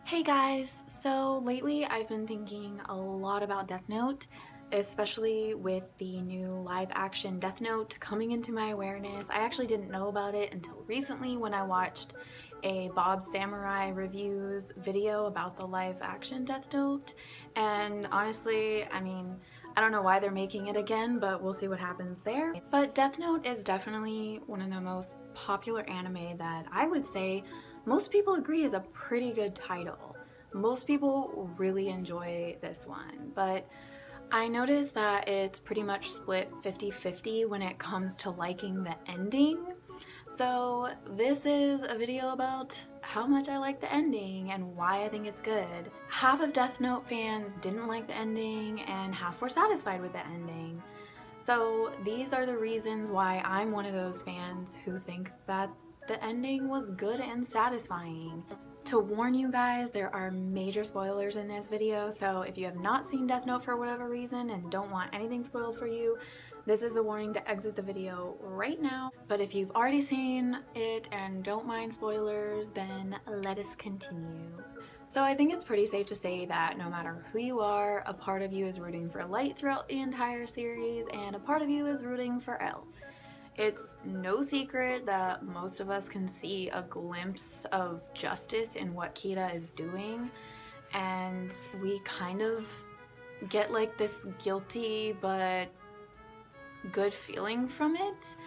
Hey guys! So lately I've been thinking a lot about Death Note, especially with the new live action Death Note coming into my awareness. I actually didn't know about it until recently when I watched a Bob Samurai reviews video about the live action Death Note, and honestly, I don't know why they're making it again, but we'll see what happens there. But Death Note is definitely one of the most popular anime that I would say most people agree is a pretty good title. Most people really enjoy this one, but I noticed that it's pretty much split 50-50 when it comes to liking the ending. So this is a video about how much I like the ending and why I think it's good. Half of Death Note fans didn't like the ending and half were satisfied with the ending. So these are the reasons why I'm one of those fans who think that the ending was good and satisfying. To warn you guys, there are major spoilers in this video, so if you have not seen Death Note for whatever reason and don't want anything spoiled for you, this is a warning to exit the video right now. But if you've already seen it and don't mind spoilers, then let us continue. So I think it's pretty safe to say that no matter who you are, a part of you is rooting for Light throughout the entire series, and a part of you is rooting for L. It's no secret that most of us can see a glimpse of justice in what Kira is doing, and we kind of get like this guilty but good feeling from it.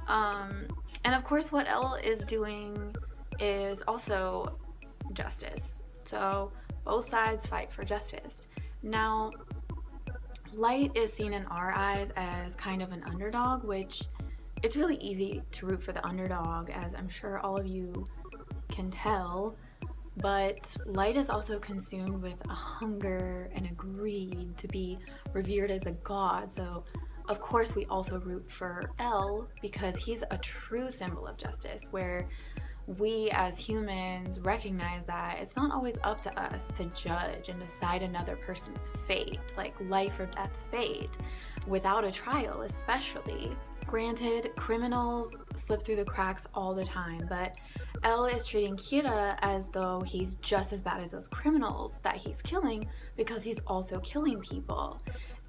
And of course, what L is doing is also justice. So both sides fight for justice. Now, Light is seen in our eyes as kind of an underdog, which it's really easy to root for the underdog, as I'm sure all of you can tell, but Light is also consumed with a hunger and a greed to be revered as a god, so of course we also root for L because he's a true symbol of justice, where we as humans recognize that it's not always up to us to judge and decide another person's fate, like life or death fate, without a trial especially. Granted, criminals slip through the cracks all the time, but L is treating Kira as though he's just as bad as those criminals that he's killing because he's also killing people.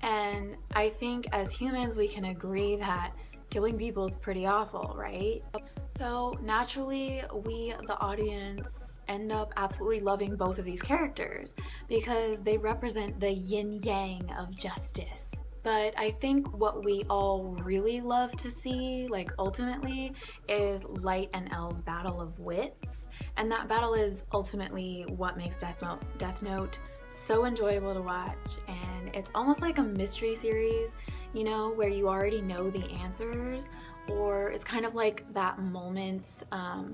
And I think as humans we can agree that killing people is pretty awful, right? So naturally, we, the audience, end up absolutely loving both of these characters because they represent the yin-yang of justice. But I think what we all really love to see, like ultimately, is Light and L's battle of wits. And that battle is ultimately what makes Death Note so enjoyable to watch. And it's almost like a mystery series, you know, where you already know the answers, or it's kind of like that moment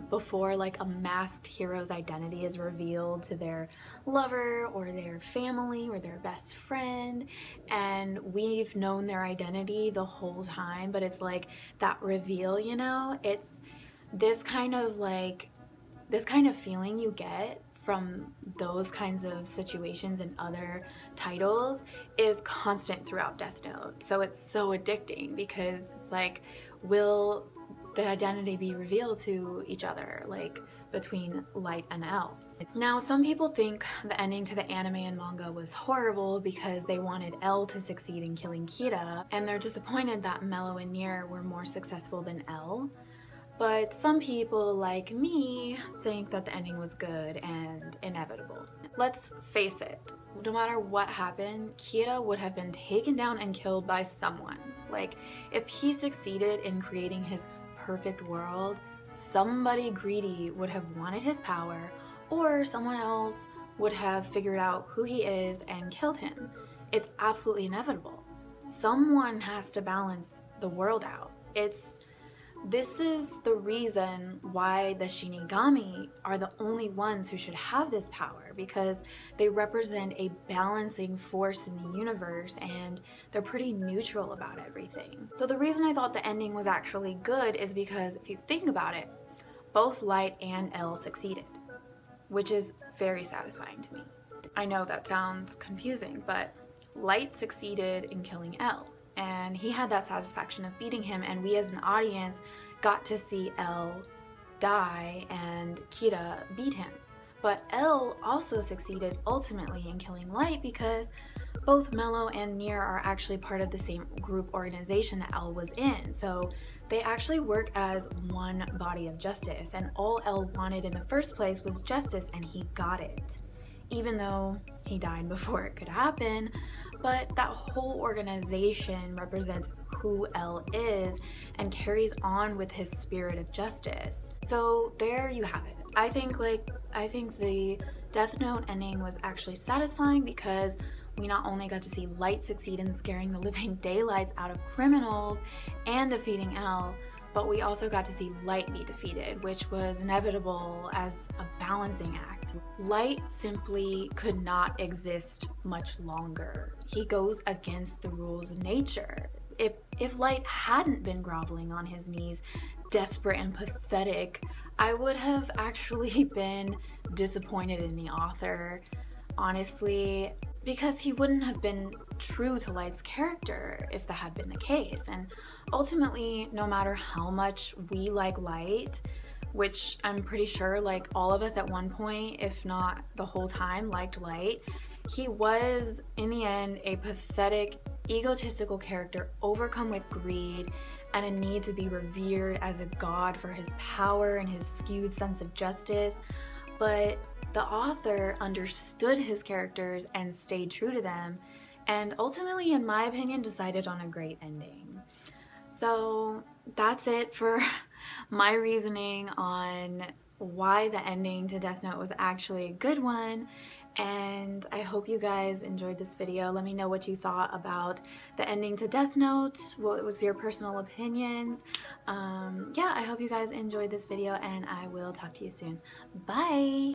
before like a masked hero's identity is revealed to their lover or their family or their best friend, and we've known their identity the whole time, but it's like that reveal, you know? It's this kind of feeling you get from those kinds of situations and other titles is constant throughout Death Note. So it's so addicting because it's like, will the identity be revealed to each other, like between Light and L? Now, some people think the ending to the anime and manga was horrible because they wanted L to succeed in killing Kira, and they're disappointed that Mello and Nier were more successful than L. But some people, like me, think that the ending was good and inevitable. Let's face it, no matter what happened, Kira would have been taken down and killed by someone. Like, if he succeeded in creating his perfect world, somebody greedy would have wanted his power, or someone else would have figured out who he is and killed him. It's absolutely inevitable. Someone has to balance the world out. This is the reason why the Shinigami are the only ones who should have this power, because they represent a balancing force in the universe and they're pretty neutral about everything. So the reason I thought the ending was actually good is because if you think about it, both Light and L succeeded, which is very satisfying to me. I know that sounds confusing, but Light succeeded in killing L, and he had that satisfaction of beating him, and we as an audience got to see L die and Kira beat him. But L also succeeded ultimately in killing Light because both Mello and Nier are actually part of the same group organization that L was in. So they actually work as one body of justice, and all L wanted in the first place was justice, and he got it. Even though he died before it could happen, but that whole organization represents who L is and carries on with his spirit of justice. So there you have it. I think the Death Note ending was actually satisfying because we not only got to see Light succeed in scaring the living daylights out of criminals and defeating L, but we also got to see Light be defeated, which was inevitable as a balancing act. Light simply could not exist much longer. He goes against the rules of nature. If Light hadn't been groveling on his knees, desperate and pathetic, I would have actually been disappointed in the author, honestly, because he wouldn't have been true to Light's character if that had been the case. And ultimately, no matter how much we like Light, which I'm pretty sure like all of us at one point, if not the whole time, liked Light, he was in the end a pathetic, egotistical character overcome with greed and a need to be revered as a god for his power and his skewed sense of justice. But the author understood his characters and stayed true to them, and ultimately, in my opinion, decided on a great ending. So that's it for my reasoning on why the ending to Death Note was actually a good one. And I hope you guys enjoyed this video. Let me know what you thought about the ending to Death Note. What was your personal opinions? Yeah, I hope you guys enjoyed this video, and I will talk to you soon. Bye!